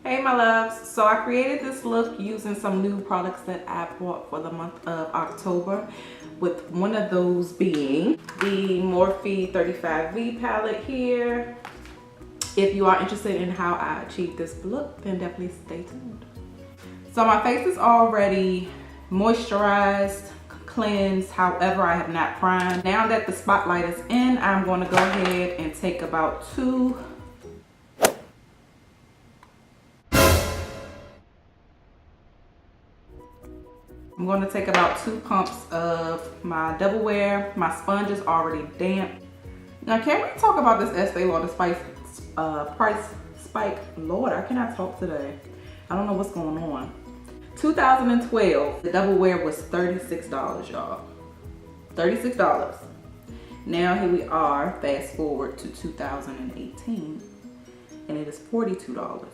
Hey my loves, so I created this look using some new products that I bought for the month of October, with one of those being the Morphe 35V palette here. If you are interested in how I achieved this look, then definitely stay tuned. So my face is already moisturized, cleansed, however I have not primed. Now that the spotlight is in, I'm going to go ahead and take about two pumps of my Double Wear. My sponge is already damp. Now can we talk about this Estee Lauder price spike? Lord, I cannot talk today. I don't know what's going on. 2012, the Double Wear was $36, y'all. $36. Now here we are, fast forward to 2018, and it is $42.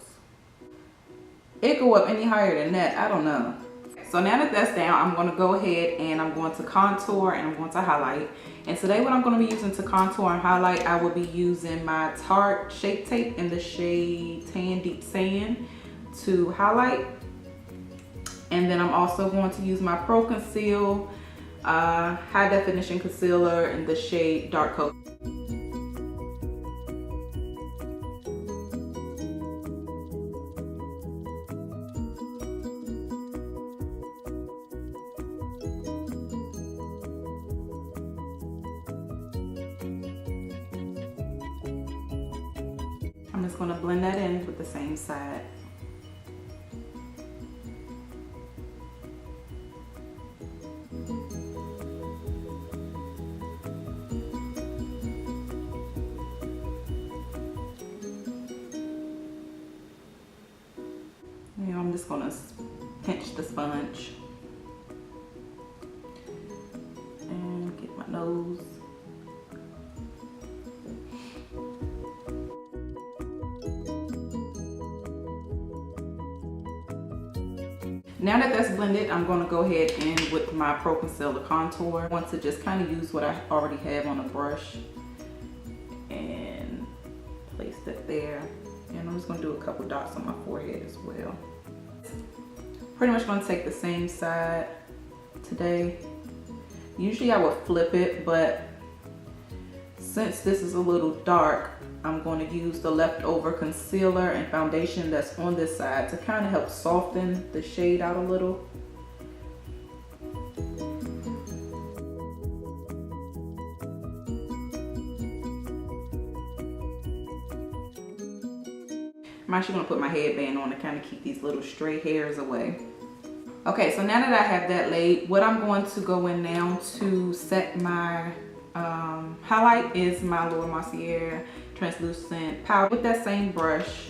It go up any higher than that, I don't know. So now that that's down, I'm going to go ahead and I'm going to contour and I'm going to highlight. And today what I'm going to be using to contour and highlight, I will be using my Tarte Shape Tape in the shade Tan Deep Sand to highlight. And then I'm also going to use my Pro Conceal High Definition Concealer in the shade Dark Cocoa. I'm just going to blend that in with the same side. Now I'm just going to pinch the sponge and get my nose. Now that that's blended, I'm going to go ahead and with my Pro Concealer contour. I want to just kind of use what I already have on a brush and place that there. And I'm just going to do a couple dots on my forehead as well. Pretty much going to take the same side today. Usually I would flip it, but since this is a little dark, I'm going to use the leftover concealer and foundation that's on this side to kind of help soften the shade out a little. I'm actually going to put my headband on to kind of keep these little stray hairs away. Okay, so now that I have that laid, what I'm going to go in now to set my highlight is my Lauder Mercier translucent powder with that same brush.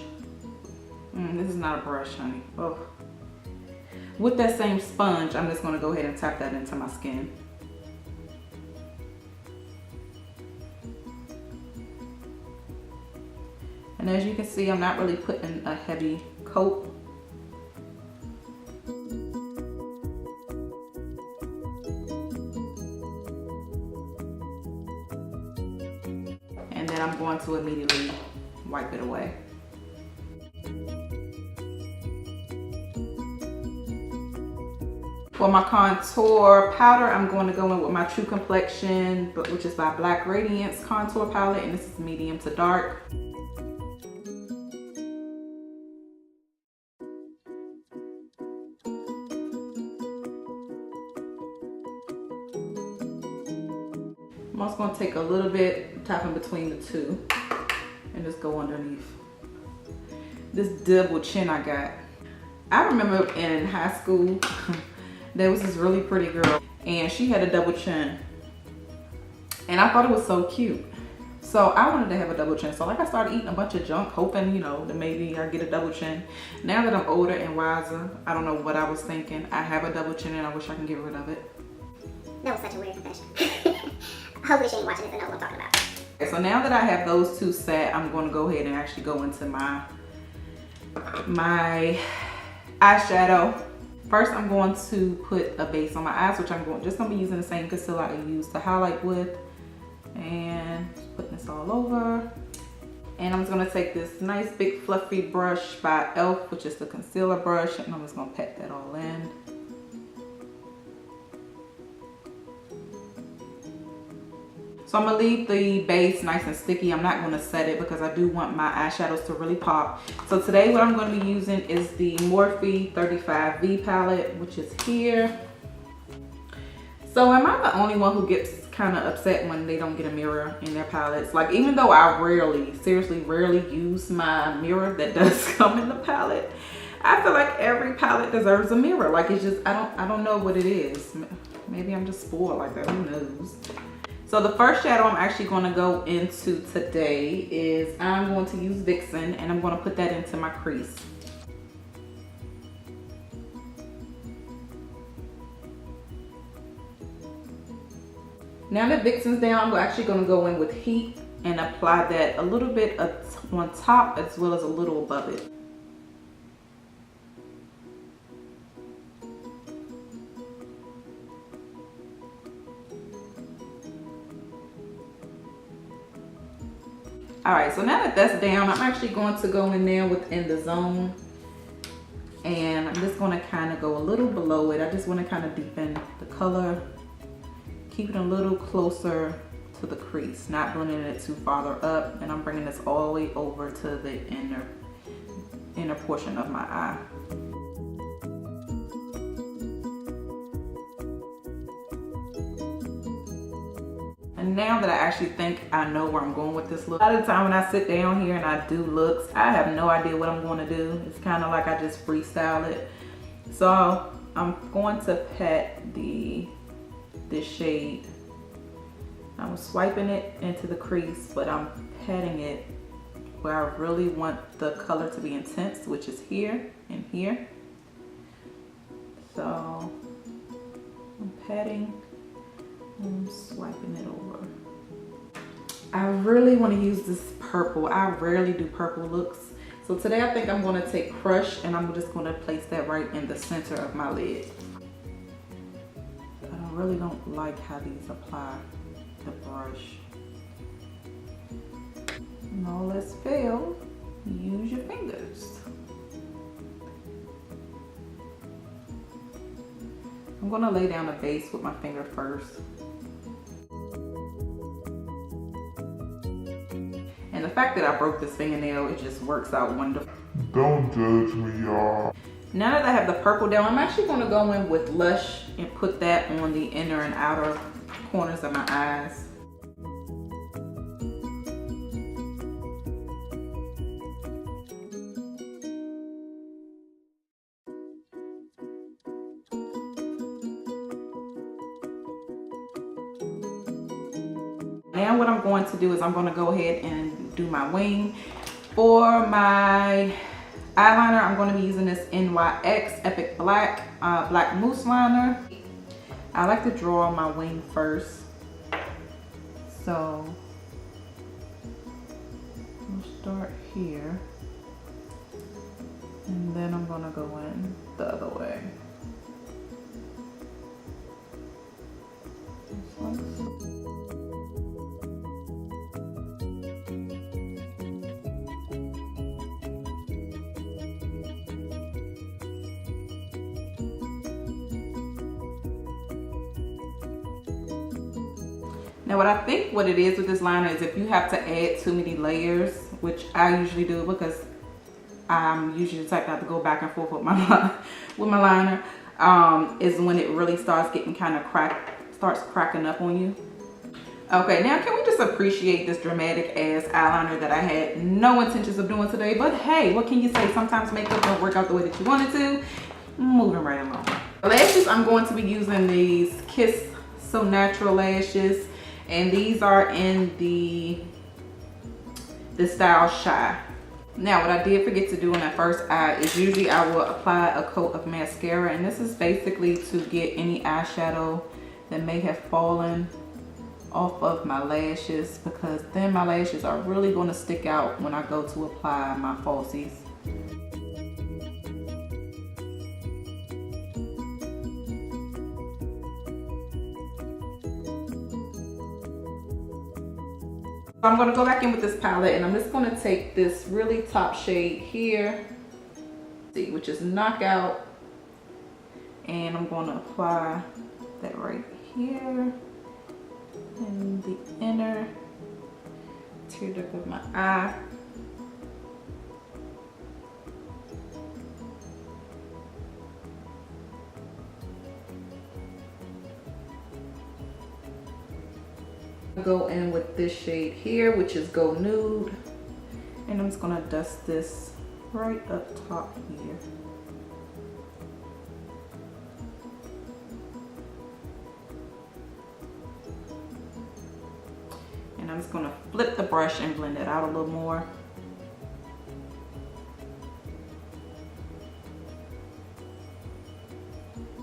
This is not a brush, honey. Oh. With that same sponge, I'm just going to go ahead and tap that into my skin. And as you can see, I'm not really putting a heavy coat. And then I'm going to immediately wipe it away. For my contour powder, I'm going to go in with my True Complexion, which is by Black Radiance contour palette, and this is medium to dark. I'm also going to take a little bit, tap in between the two, and just go underneath. This double chin I got. I remember in high school, there was this really pretty girl, and she had a double chin. And I thought it was so cute. So I wanted to have a double chin. So like I started eating a bunch of junk, hoping, you know, that maybe I get a double chin. Now that I'm older and wiser, I don't know what I was thinking. I have a double chin and I wish I can get rid of it. That was such a weird confession. Hopefully she ain't watching this and knows what I'm talking about. Okay, so now that I have those two set, I'm going to go ahead and actually go into my eyeshadow. First, I'm going to put a base on my eyes, which I'm just going to be using the same concealer I used to highlight with. And just putting this all over. And I'm just gonna take this nice big fluffy brush by e.l.f., which is the concealer brush, and I'm just gonna pat that all in. So I'm gonna leave the base nice and sticky. I'm not gonna set it because I do want my eyeshadows to really pop. So today what I'm gonna be using is the Morphe 35V palette, which is here. So am I the only one who gets kind of upset when they don't get a mirror in their palettes? Like, even though I rarely, seriously rarely use my mirror that does come in the palette, I feel like every palette deserves a mirror. Like, it's just, I don't know what it is. Maybe I'm just spoiled like that, who knows? So the first shadow I'm actually going to go into today is I'm going to use Vixen, and I'm going to put that into my crease. Now that Vixen's down, I'm actually going to go in with Heat and apply that a little bit on top as well as a little above it. Alright, so now that that's down, I'm actually going to go in there within the zone. And I'm just going to kind of go a little below it. I just want to kind of deepen the color. Keep it a little closer to the crease, not bringing it too farther up. And I'm bringing this all the way over to the inner portion of my eye. And now that I actually think I know where I'm going with this look, a lot of the time when I sit down here and I do looks, I have no idea what I'm going to do. It's kind of like I just freestyle it. So I'm going to pat this shade. I'm swiping it into the crease, but I'm patting it where I really want the color to be intense, which is here and here. So I'm patting and swiping it over. I really want to use this purple. I rarely do purple looks. So today I think I'm going to take Crush, and I'm just going to place that right in the center of my lid. I really don't like how these apply the brush. And all else fail, use your fingers. I'm gonna lay down the base with my finger first. And the fact that I broke this fingernail, it just works out wonderful. Don't judge me, y'all. Now that I have the purple down, I'm actually gonna go in with Lush and put that on the inner and outer corners of my eyes. Now what I'm going to do is I'm going to go ahead and do my wing. For my eyeliner, I'm going to be using this NYX Epic Black Black Mousse liner. I like to draw my wing first. So I'll start here. And then I'm going to go in the other way. Now what I think what it is with this liner is if you have to add too many layers, which I usually do because I'm usually the type not to go back and forth with my liner, is when it really starts getting kind of cracking up on you. Okay, now can we just appreciate this dramatic ass eyeliner that I had no intentions of doing today, but hey, what can you say? Sometimes makeup don't work out the way that you want it to. Moving right along. Lashes, I'm going to be using these Kiss So Natural lashes. And these are in the style Shy. Now what I did forget to do on that first eye is usually I will apply a coat of mascara, and this is basically to get any eyeshadow that may have fallen off of my lashes, because then my lashes are really going to stick out when I go to apply my falsies. I'm gonna go back in with this palette and I'm just gonna take this really top shade here, see, which is Knockout, and I'm gonna apply that right here in the inner tear duct of my eye. Go in with this shade here, which is Go Nude, and I'm just gonna dust this right up top here. And I'm just gonna flip the brush and blend it out a little more.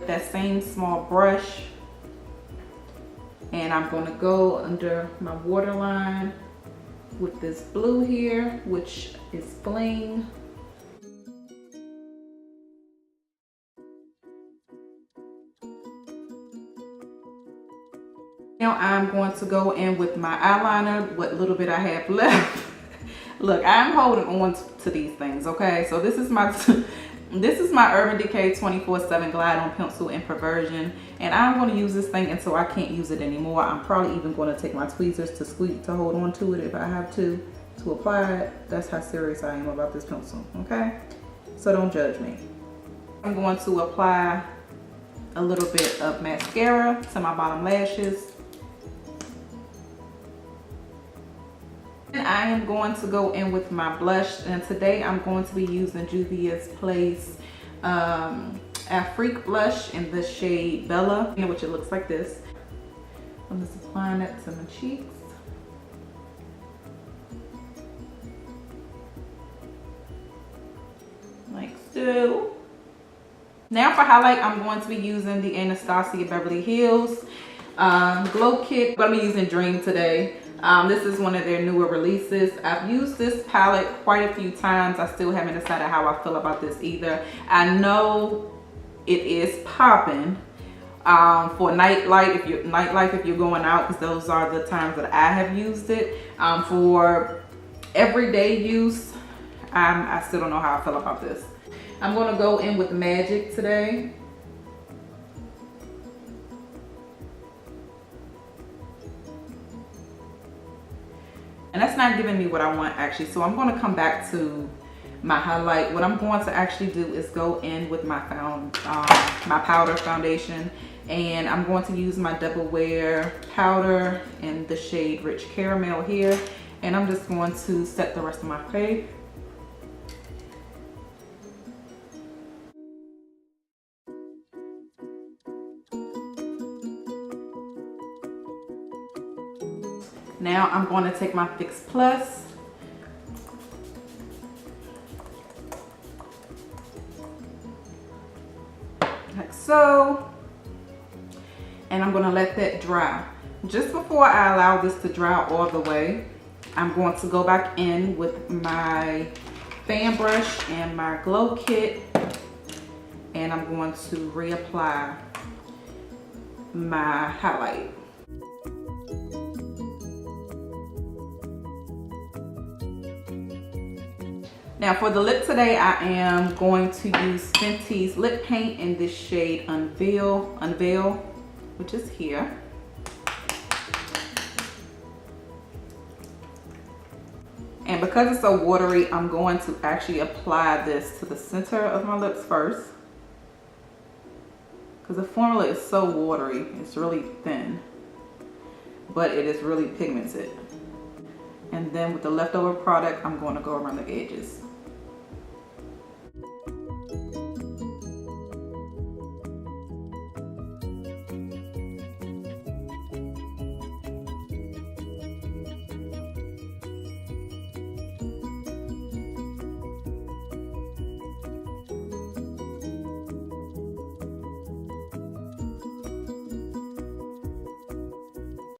That same small brush, and I'm going to go under my waterline with this blue here, which is Bling. Now I'm going to go in with my eyeliner, what little bit I have left. Look, I'm holding on to these things, okay? So this is my this is my Urban Decay 24/7 Glide On Pencil in Perversion, and I'm going to use this thing until I can't use it anymore. I'm probably even going to take my tweezers to hold on to it if I have to apply it. That's how serious I am about this pencil, okay? So don't judge me. I'm going to apply a little bit of mascara to my bottom lashes. And I am going to go in with my blush, and today I'm going to be using Juvias Place Afrique blush in the shade Bella, which it looks like this. I'm just applying it to my cheeks. Like so. Now for highlight, I'm going to be using the Anastasia Beverly Hills Glow Kit, but I'm using Dream today. This is one of their newer releases. I've used this palette quite a few times. I still haven't decided how I feel about this either. I know it is popping for nightlife if you're going out, because those are the times that I have used it. For everyday use, I still don't know how I feel about this. I'm going to go in with Magic today. And that's not giving me what I want actually. So I'm going to come back to my highlight. What I'm going to actually do is go in with my powder foundation. And I'm going to use my Double Wear powder in the shade Rich Caramel here. And I'm just going to set the rest of my face. Now I'm going to take my Fix Plus like so, and I'm going to let that dry. Just before I allow this to dry all the way, I'm going to go back in with my fan brush and my Glow Kit, and I'm going to reapply my highlight. Now for the lip today, I am going to use Fenty's lip paint in this shade Unveiled, which is here. And because it's so watery, I'm going to actually apply this to the center of my lips first, because the formula is so watery. It's really thin, but it is really pigmented. And then with the leftover product, I'm going to go around the edges.